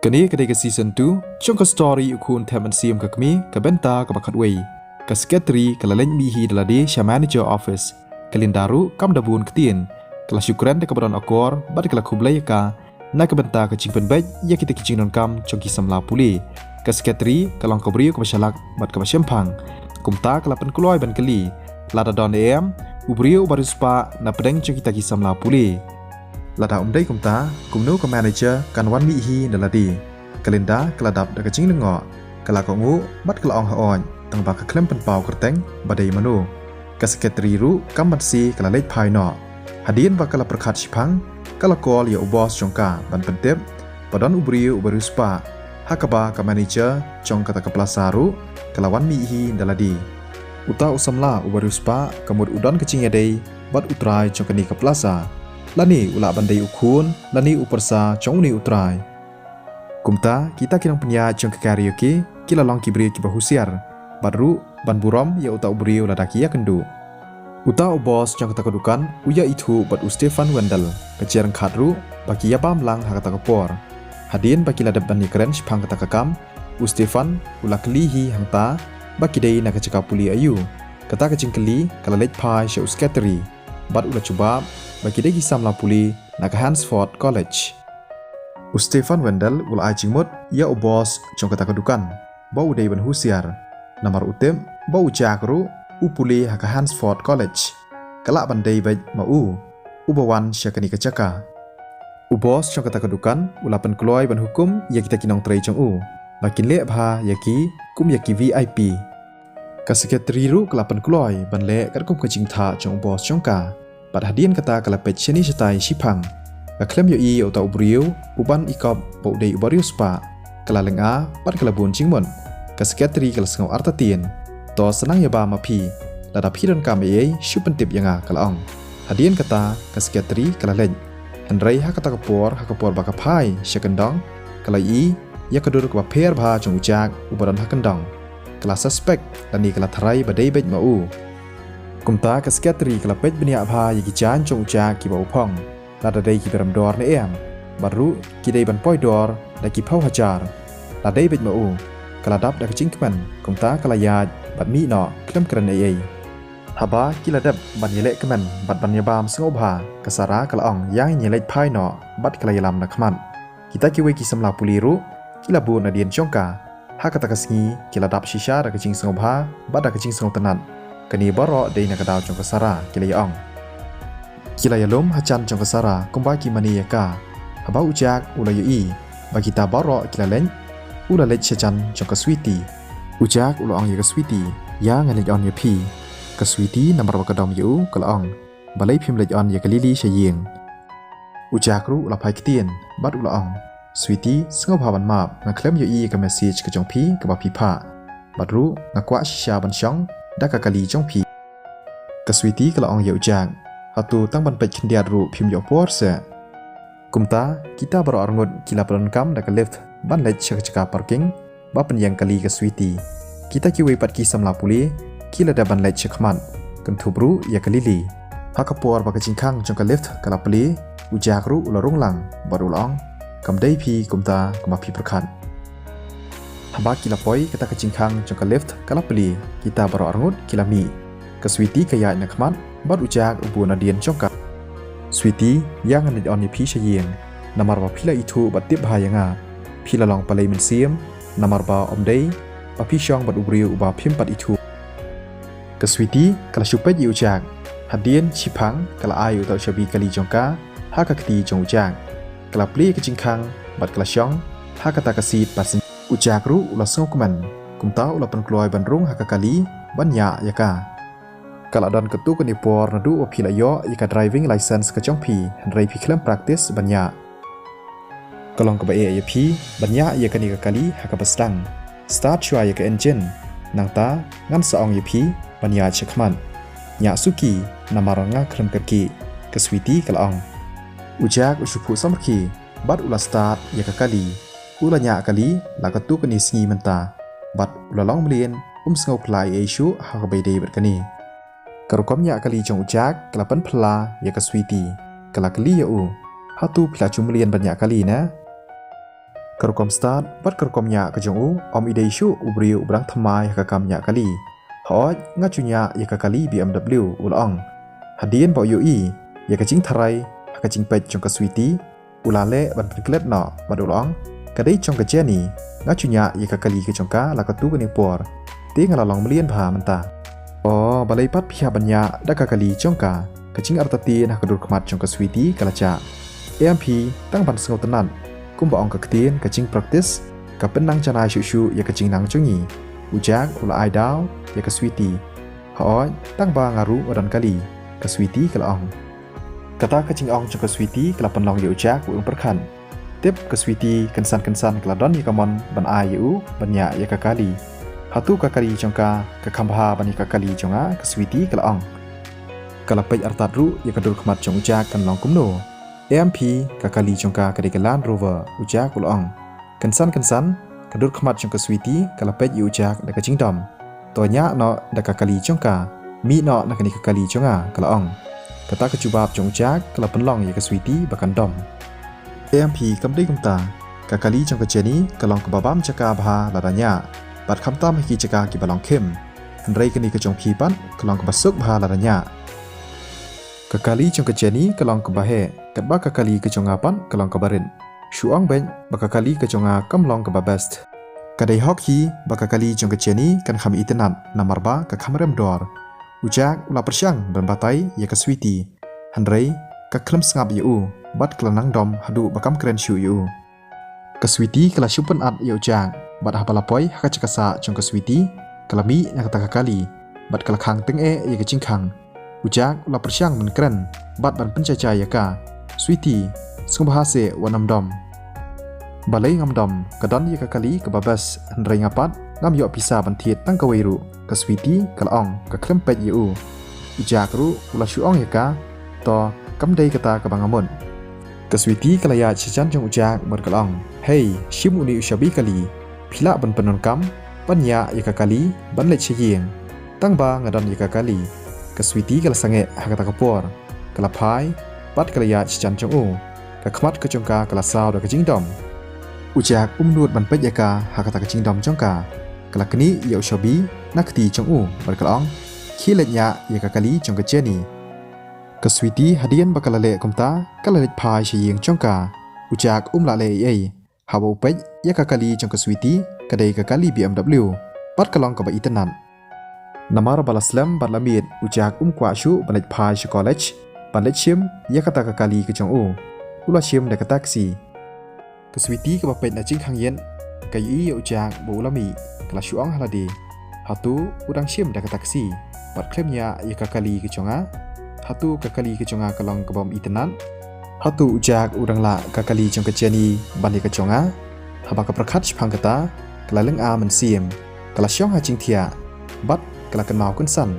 กันนี้ก็ได้กับซีซั่น2ช่วงกับสตอรี่อุคุณแทมันซีมกับมีกับเบนตากับบักคัดเวยกับสเก็ตตรีกับละเล่นมีฮีดละดีชาแมนเจอร์ออฟฟิศกับลินดารุกัมดับูนกเตียนกับละชุกรันกับบัดอนอากอร์บัดกับละคุบเลยกานักกับเบนตากับจิงเป็นเบจยากิตกิจิงนนกัมจงกิสัมลาปุลีกับสเก็ตตรีกับลองกับริวกับชลักบัดกับเชมพังกุมตากับละเป็นกล้อยบันกะลีลาดาดอนอุบริวบารุสปานับประเด็นจงกิตกิสัมลาปุลีลาดาได้กุมตากุมนูกับแมเนเจอร์กันวันมีฮีเดลดีกลินดากระดับดักจิงนึงอ่ะกลากงูบัดกลาองหอ่อนตั้งบักเคลมเป็นเป่ากระเต็งบดายมโนกสเกตรีรุกัมบัดซีกลาเล็ดภายนอกหดีนบักกลาประคัดชิพังกลากอลยาอุบอสจงกาบันเป็นเต็บปดอนอุบริวอุบริสปาฮักบากับแมเนเจอร์จงกตะกับลาซารุกลาวันมีฮีเดลดีอุตาอุสัมลาอุบริสปากมุดอุดอนกจิงยาเดย์บัดอุตรายจงกันีกับลาซาลานีอุลาบันไดอุคูนลานีอุปสาจงนีอุตรายKumta, kita kinang punya jong ke karaoke, kila long kibri kiba husiar. Baru, ban burom ya uta ubriu ladaki ya kendu. Uta ubos jong katakudukan, uya itu bat Stefan Wendel, keciarang kadru, bagi ya bam lang hakata kapor. Hadin bagi ladab ban nikren sipang katakakam, Stefan ulak lihi hangta, bagi day na kecika puli ayu. Kata kecing keli, kala late pie sya uskateri. Bat ula coba, bagi day kisam la puli, na ke Hansford College. Stefan Wendel ulai cingmut ya ubos jong katakudukan bau day ban husiar namar utem bau jakru upuli haka Hansford College kalak bandai baik mau ubawan syakani kecaka ubos jong katakudukan ulapan keluai ban hukum ya kita kinong tray jong makin le bha yaki kum yaki VIP kasekreteriru kelapan keluai ban le kat kum kecing tha jong ubos jongka pad hadian kata kalapet shani setai sipang Kaklem yoi atau ubriu uban ikop bau day ubarius pa kelaleng a pat kelabun cingmon kasekretari kelasngau artatien to senang ya ba mapi ladap hidan kam ei syupentip yang a kalaong hadian kata kasekretari kelaleng Henry hakata kapor bakapai syakendong kalai ya kedur ke per bha jong ujak ubaran hakendong kelas suspek lani kelatharai badai bej mau kumta kasekretari kelapet benia bha yagi jan jong ujak ki bau pong Lada day ki beram dor ne baru ki day ban poi dor da ki pau hajar lada day bet mau kaladap da kecing keman kumta kalayat bat mi no klem kran ai haba ki ladap ban yelek keman bat ban yabam sngobha kasara kalaong yang yelek pai no bat kalayalam na kman kita ki we ki samla puliru ki labu na dien chongka hakata kasngi ki ladap shisha da kecing sngobha bat da kecing sngop tenan kani baro day na kadaw chong kasara ki layong Kila yalom hacan jong kasara kumbaki mani yaka haba ujak ulayui bagi ta baro kila len ulalej hacan jong kaswiti ujak ulang ya kaswiti ya nganej on ya pi kaswiti namar wakadom yu kalong balai phim lej on ya kalili shayeng ujak ru ulapai kitien bat ulang switi sngop haban map ngaklem yui ka message ka jong pi ka ba pi pha bat ru ngakwa shisha ban shong da ka kali jong pi kaswiti kalong ya ujak Hatu tang ban pej kendiar ru phim yo por se kumta kita baro arngot kila peronkam da ka left ban lej chaka parking ba penyang kali ka switi kita ki we pat ki samla puli kila da ban lej chakman kentubru ya kalili hakapor ba ka jingkhang jong ka left kala pli ujak ru ularung lang barulong kam dai phi kumta kama phi prakhan haba kila poi kata ka jingkhang jong ka left kala pli kita baro arngot kila mi ka switi kaya nakman Bad ujak ubu nadian chongka Sweetie yang anid on pi shayeng namar ba pila itu bat tip bahayanga pila long palai mensiam namar ba omdei ba pi shong bat ubriu uba phim pat itu ka Sweetie kala shupet yu ujak hadian chipang kala ayu tau shabi kali chongka ha ka kti chong ujak kala pli ka jingkhang bat kala shong ha ka ta ka sit bat ujak ru ula sngokman kumta ula pan kloi ban rung ha ka kali ban ya yaka Kalau dan ketu ke nipor nadu opila yo ika driving license ke jong pi Henry pi klem practice banyak. Kalau ke bae ya pi banyak ya kani ke kali haka bestang. Start chua ya ke engine nang ta ngam saong ya pi banyak chekman. Nya suki namaranga klem kaki ke Sweetie kalong. Ujak usupu samki bad ula start ya ke kali. Ula nya kali la ketu ke ni sngi menta. Bad ula long melien sngau plai isu haka bae dei berkani. Karukamnya kali jong ujak kelapan pela ya ke Sweetie kala kali ya hatu pila cumlian banyak kali na Kerukom start bat kerukomnya ke jongu om ide isu ubriu ubrang thamai hakakamnya kali. Hoj ngacunya ya kali BMW ulong. Hadian bau UI ya kacing tharai hakacing pet jong ka sweetie ulale ban priklet no bat ulong. Kadai jong ka Jenny ngacunya ya kali ke jongka la ka tu ke por. Ti ngalalong melian bha menta. Oh balai pat pihak banyak dak kali jongka kacing artati nak kedur kemat jong ka sweetie kalaca. AMP tang ban sengau tenan. Kumba ong keketin kacing praktis kapenang canai syusyu ya kacing nang cungi ujak ula aidau ya ke sweetie hoi tang ba ngaru odan kali ke sweetie kala ong kata kacing ong ke sweetie kala penlong ya ujak uang perkan tip ke sweetie kensan kala don ya kamon ban ai yu banyak ya ke kali hatu ke kali jongka ke kambha ban ya ke kali jonga ke sweetie kala ong kala pej artat ru ya kedur kemat jong ujak kan long kumno AMP kakali jongka ke Land Rover ujak ulong. Kensan kedur kemat jongka sweetie kalapet yu ujak da kacing dom. Tonya no da kakali jongka, mi no na kani kakali jonga kalaong. Kata kecubab jong ujak kala penlong ya ke sweetie bakan dom. AMP kamdai kumta kakali jongka Jenny kalong kebabam jaka bha ladanya. Bat kamtam hiki jaka ki balong kim. Henrei kani ke jong pipan kalong kebasuk bha ladanya. Kakali jong ke Jenny kalong ke bahe, katba kakali ke jongapan kalong ke barin. Shuang ben bakakali ke jonga kamlong ke babest. Kadai hoki bakakali jong ke Jenny kan kami itenat namarba ke kamerem dor. Ujak ula persyang dan batai ya ke sweetie. Handrei ke klem sengap yu bat kelenang dom hadu bakam keren shu yu. Ke sweetie kala syupen at ya ujak bat hapalapoi haka cekasa jong ke sweetie kalami yang kata kakali bat kelakang teng ya ke cingkang. Ujak ula persyang men keren bat ban pencaca ya ka sweetie sungguh bahasa wanam dom balai ngam dom kadon ya kali ke babas hendrai ngapat ngam yo pisa ban thiet tang kawairu ke sweetie kalong ke krempet yu ujak ru ula syuong ya ka to kamdai kata ke bangamun ke sweetie kalaya cican jong ujak berkalong hey shimu ni ushabi kali pila ban penonam banya ya kali ban le chiyeng tang ba ngadon ya kali ke sweetie kala sange hakata kapor kala pai bat kala ya cican jong ke khmat ke jongka kala saw da ke jingdom ujak umnut ban pet yaka hakata ke jingdom jongka kala kini ya ushabi nakti jong berkalong khilenya ya kali jong ke Jenny ke sweetie hadian bakala le komta kala le pai shiyeng jongka ujak la le ei hawo pet ya kali jong ke sweetie kadai ke kali BMW bat kalong ke ba itenan Namar balaslam balamit ujak kwa shu banaj pai shu college banaj shim ya kata ke kali ke jong ula shim da ke taksi ke sweetie ke bapet na jing khang yen ke yi ujak bo ulami kala shuang haladi hatu udang shim da ke taksi bat klemnya ya ke kali ke jonga hatu ke kali ke jonga kalong ke bom itenan hatu ujak udang la ke kali jong ke Jenny ban ke jonga haba ke prakhat phang kata kala leng a men sim kala syong ha jing thia bat kala kan mau kunsan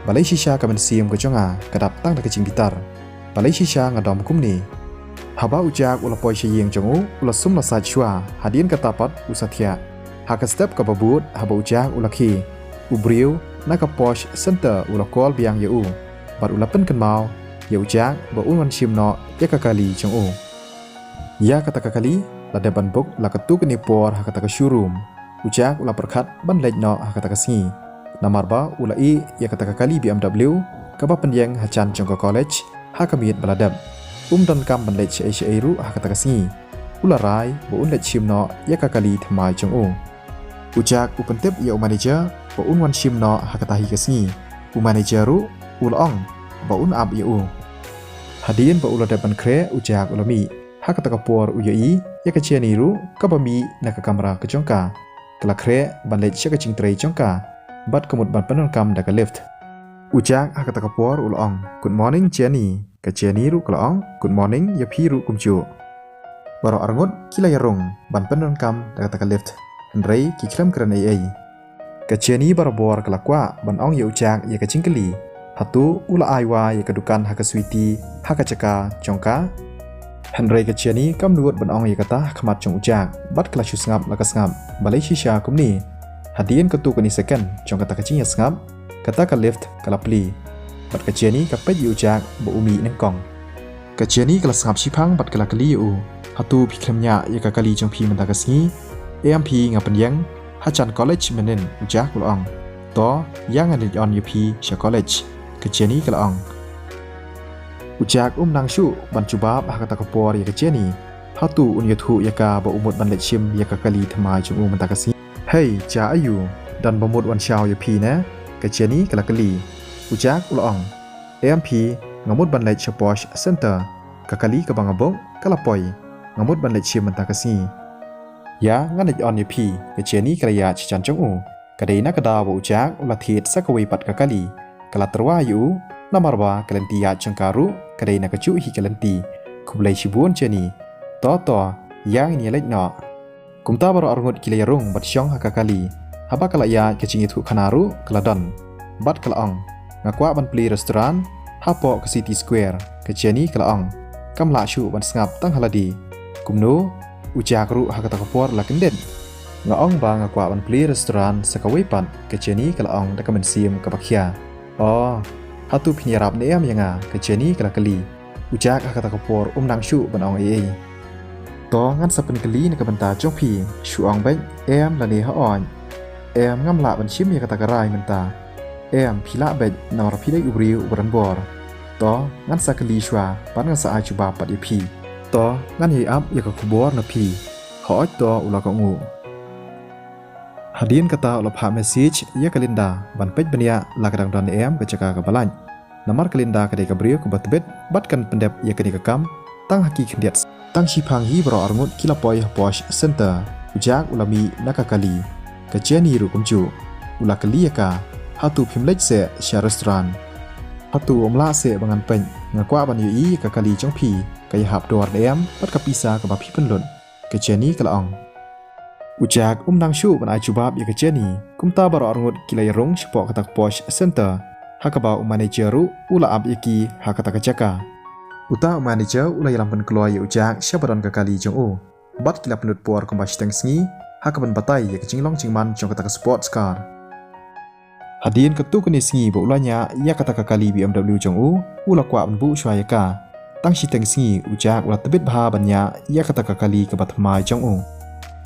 balai shisha ka men sim ke jonga kadap tang da ke jing bitar balai shisha ngadom kumni haba ujak ula poi shiyeng jongu ula sum la sa chua hadien ka tapat usathia haka step ka babut haba ujak ula khi ubriu na ka posh center ula call biang yu bat ula pen kan mau ya ujak ba unwan shim no ya ka kali jongu ya kata ka kali la de ban bok la ka tu ke ni por haka ta ka showroom ujak ula perkhat ban lej no haka ta ka sngi namarba ula i ya kata kali BMW kaba pendiang hacan jongka college hakamit baladam dan kam ban lech ru hakata kasngi ula rai bo un lech shimno ya kali thmai jong ujak upentep ya manager bo un wan shimno hakata hi kasngi manager ru ulong bo un ab ya hadien bo ula depan kre ujak ulami hakata kapor uyai ya ka Jenny ru kabami na ka kamera ke jongka kala kre ban lech ka ching trei jongka bat kemut ban penon kam da ka lift ujak hakata kapor ulong good morning Jenny ke Jenny ru kalong good morning ya phi ru kumju baro arngot kila yarong ban penon kam da ka lift henrei ki klam kran ai ke Jenny baro bor kala kwa ban ong ya ujak ya ka chingkali hatu ula aiwa ya ka dukan ha ka sweetie ha ka chaka jongka henrei ke Jenny kam nuot ban ong ya kata khmat jong ujak bat kala shu sngap la ka sngap balai shisha kumni hadien ketu kani second jong kata kacing ya sngap kata ka lift kala pli bat ka Jenny ka pet yu jak bo umi neng kong ka Jenny kala sngap shipang bat kala kali yu hatu pi klemnya ya ka kali jong pi menta kasngi AMP ngapen yang hajan college menen ujak ulong to yang ada on UP sha college kejeni kalong ujak nang shu ban cubab hakata kapor ya kejeni hatu unyathu ya ka ba umut ban lechim ya ka kali thamai jong menta kasngi hey cha ayu dan bamut wan shao UP na kejeni kala kali ujak ulong AMP ngamut ban lech Posh Center kakali ka bangabong kalapoi ngamut ban lech menta kasngi ya ngan on UP kejeni kalaya chijan jong kadai na kada wa ujak ula thit sakawai pat kakali kala terwa yu namarwa kalanti ya changkaru kadai na kacu hi kalanti kublai shibun cheni to yang ni lek no kumta baro arngut kilayarung bat syong hakakali haba kalaya kecing itu khanaru kaladon bat kalaong ngakwa ban pli restoran hapo ke City Square kejeni kalaong kamla shu ban sngap tang haladi kumno ujak ru hakata kapor la kenden ngaong ba ngakwa ban pli restoran sakawai pan kejeni kalaong da kamen sim kabakhya hatu pinyarap ne am yanga kejeni kala kali ujak hakata kapor nang shu ban ong ei to ngan sapen kali ne kabanta jong pi shuang ben em la ne ha on em ngam la ban chim ya kata karai menta em phila ben namar philai ubri ubran bor to ngan sakali shwa pan ngan sa ajuba pat pi to ngan ye ap ya ka kubor na pi hoj to ula ka ngu hadin kata ula pha message ya kalinda ban pej bania la kadang don em ka jaka ka balan namar kalinda ka de ka brio ku batbet bat kan pendep ya ka ka kam tang haki khendiat tang shipang hi bro arngut kilapoi Posh Center ujak ulami nakakali ka jeni ru kumju ula kali ya ka hatu phimlech se sha restaurant hatu omla se bangan pen ngakwa ban yi ka kali jong pi ka ya hap dor em pat ka pisa ka ba phi penlun ka jeni kalaong ujak nang shu ban ajubab ya ka jeni kumta baro arngut kilai rong shpo ka tak Posh Center hakaba manageru ula ab yaki hakata ka jaka uta manager ula yalam pen kloy ya ujak syabaran ka kali jong bat kilap penut por komba steng sngi hakaban batai ya kecing long cingman jong ka tak sports car hadin ketu kini sngi bo ulanya ya kata ka kali BMW jong ula kwa bu shwaya ka tang shi teng sngi ujak ula tebit bha banya ya kata ka kali ka bat mai jong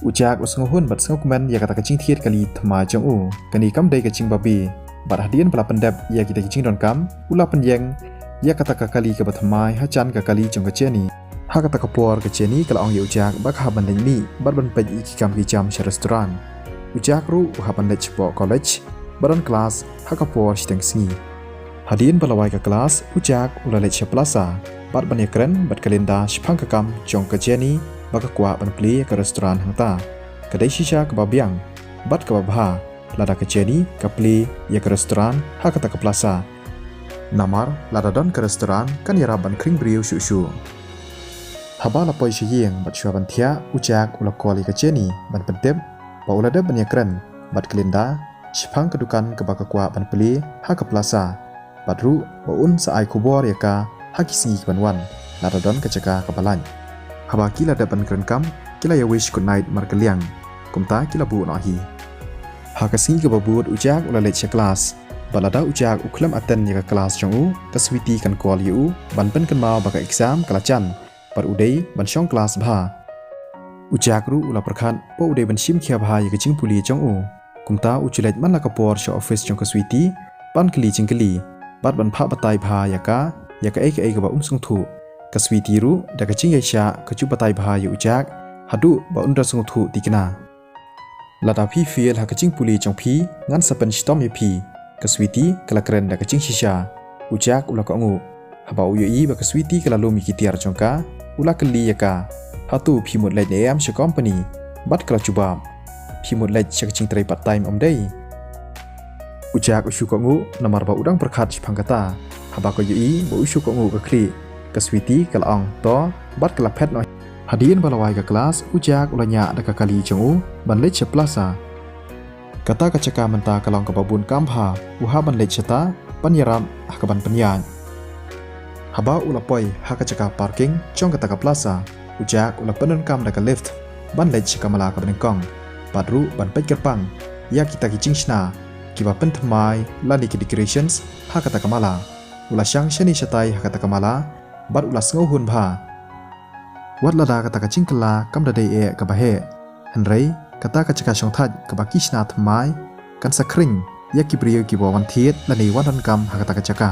ujak usnguhun bat sngukumen ya kata kecing thiet kali thma jong kani kam dai kecing babi bat hadin pala pendap ya kita kecing don kam ula penyeng ya kata ka kali ka bat mai hacan ka kali jong ka cheni ha kata ka por ka cheni kala ong ya ujak bak ha ban mi bat ban pej iki kam ki jam sha restaurant ujak ru ha ban lech po college baran kelas ha ka por steng sngi hadin balawai ka kelas ujak ula lech plaza bat ban ekren bat kalenda shphang ka kam jong ka cheni baka kwa ban pli ka restaurant hangta kadai shisha ka babyang bat ka babha lada ka cheni ka pli ya ka restaurant ha kata ka plaza namar lada don ka restaurant kan yara ban kring briu shu haba la poi shiyeng bat shwa ban thia ujak ula koli ka cheni ban pentep ba ula da ban yakran bat kalenda shphang ka dukan ka baka kwa ban pli ha ka plaza bat ru ba sa ai kubor ya ka ha ki singi ban wan lada don ka chaka ka balan haba kila da ban kren kam kila ya wish good night mar kaliang kumta kila bu no hi ha ka singi ka babut ujak ula lech class balada ujak uklam aten ya ka kelas jong ka switi kan call yu ban pen kan mau baka exam kala chan par udai ban shong kelas bha ujak ru ula prakhan po udai ban shim khia bha ya ka jing puli jong kumta uchilet man la ka por sha office jong ka switi pan kli jingkli bat ban pha batai bha ya ka ai ka ba sung thu ka switi ru da ka jing ya sha ka chu batai bha ya ujak hadu ba undra sung thu tikna lada phi fiel ha ka jing puli jong phi ngan sapen stom ya phi ka switi kala kren da ka jing shisha ujak ula ka ngu haba uyi ba ka switi kala lomi ki tiar jong ka ula kli ya ka hatu phi mot lai ne am sha company bat kala chuba phi mot lai chak ching trai part time dai ujak ushu ka ngu namar ba udang perkhat phangkata haba ko uyi ba ushu ka ngu ka kli ka switi kala ong to bat kala phet no hadin balawai ka kelas ujak ulanya da ka kali jong ban lech plaza kata ka caka menta kalong ka babun kampha uha ban lech ta panyaram hakaban penyan haba ula poi ha ka caka parking chong kata ka plaza ujak ula penun kam da ka lift ban lech ka mala ka bengkong padru ban pej kerpang ya kita ki jingshna ki ba pen thmai lani ki decorations ha kata ka mala ula shang shani shatai ha kata ka mala bat ula sngo hun bha วัดละดากะตะกะจิงกลากำดะเดเอกะบะเฮหันไรกะตากะจะกะชงทัดกะบะกิชนาทำไมกันสักคริงยากิบริโอกิบวันเทียดและในวันรันกำหากะตะกะจะกะ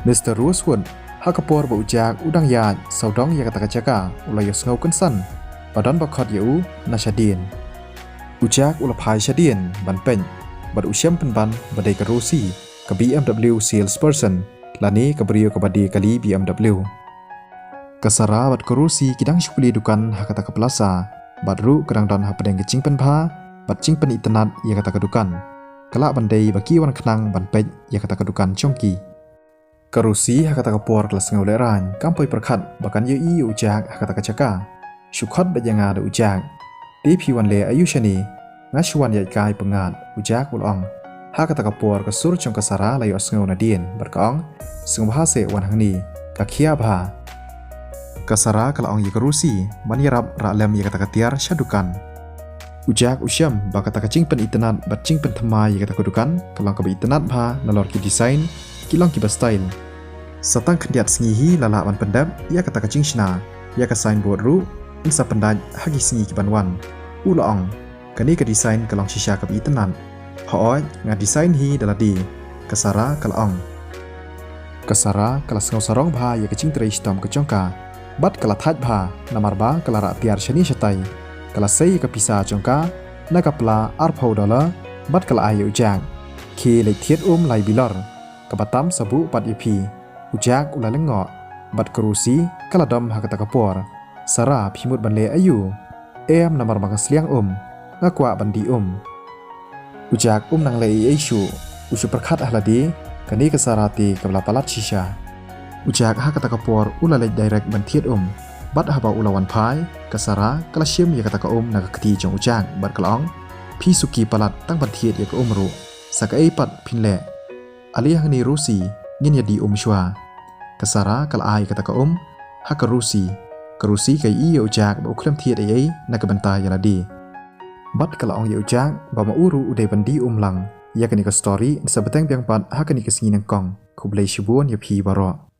มิสเตอร์รูสวุดหากะปอร์บะอุจากอุดังยาดสาวดองยากะตะกะจะกะอุลายสงกันสันปะดอนบะคอดยูนาชาดีนอุจากอุลภายชาดีนบันเป็นบัดอุเชมเป็นบันบัดเดกะรูซีกับ BMW salesperson และนี้กับบริโอกะบัดดีกะลี BMW Kasara bat kerusi kidang syukuli dukan hakata ke plaza bat ru kadang don ha pedeng kecing pen pha bat cing pen internet ya kata kedukan kala bandai baki wan kenang ban pej ya kata kedukan chongki kerusi hakata ke por kelas ngau leran kampoi perkhat bakan ye i ujak hakata ke caka syukhat bat yanga da ujak ti phiwan le ayu shani ngashwan ya kai pengat ujak ulong hakata ke por ke sur chong kasara layo ngau nadien berkong sung bahase wan hangni ka khia bha Kasara kalau orang Yekarusi, mani rap raklem ya kata katiar syadukan. Ujak usyam baka kata kacing pen internet bat cing pen themai ya kata kudukan, kalau ke internet bha nalor ki design, kilong ki ba style. Satang kendiat sengihi lala ban pendap ya kata kacing shna, ya ka sign board ru, insa pendaj hagi sengi ki banwan. Ulaong, kani ke design kalong shisha ke internet. Haoi nga design hi daladi. Kasara kalau orang. Kasara kalau sengau sarong bha ya kacing trai stom ke jongka. Bat kala thaj bha namar ba kala ra tiar shani shatai kala sei ka pisa chongka na ka pla ar phau dola bat kala ayu jang khi le thiet lai bilor ka batam sabu pat ipi ujak ula lengo bat kerusi kala dom ha kata kapor sara phimut banle ayu em namar ba sliang ngakwa bandi ujak nang le aishu usu perkhat ahladi kani ka sarati kabla palat shisha Ujak ha kata kapor ula lej direct ban thiet bat ha ba ulawan phai kasara kala syem ya kata ka na ka kti jong ujak bat kalong phi suki palat tang ban thiet ya ka ru saka ei pat phinle ali hang ni rusi ngin ya di shwa kasara kala ai kata ka ha ka rusi kai i ujak ba uklem thiet ei na ka banta ya ladi bat kalong ya ujak ba ma uru udai bandi lang ya ka ni ka story sa beteng piang pat ha ka ni ka singin kong kublai shibun ya phi baro